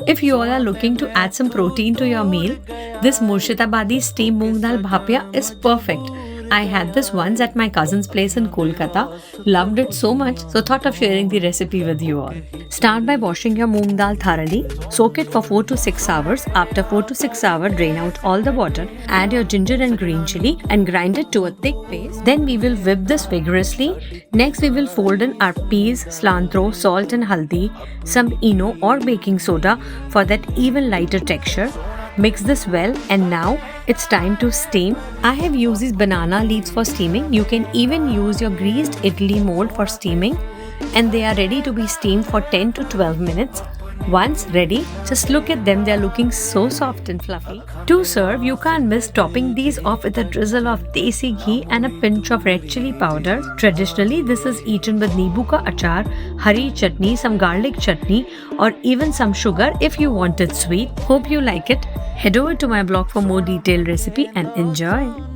If you all are looking to add some protein to your meal, this Murshidabadi steamed Moong Dal Bhapiyas is perfect. I had this once at my cousin's place in Kolkata, loved it so much, so thought of sharing the recipe with you all. Start by washing your moong dal thoroughly, soak it for 4 to 6 hours. After 4 to 6 hours, drain out all the water, add your ginger and green chili and grind it to a thick paste. Then we will whip this vigorously. Next we will fold in our peas, cilantro, salt and haldi, some eno or baking soda for that even lighter texture. Mix this well and now it's time to steam. I have used these banana leaves for steaming. You can even use your greased idli mold for steaming, and they are ready to be steamed for 10 to 12 minutes. Once ready, just look at them, they are looking so soft and fluffy. To serve, you can't miss topping these off with a drizzle of desi ghee and a pinch of red chili powder. Traditionally, this is eaten with neebu ka achar, hari chutney, some garlic chutney, or even some sugar if you want it sweet. Hope you like it. Head over to my blog for more detailed recipe and enjoy.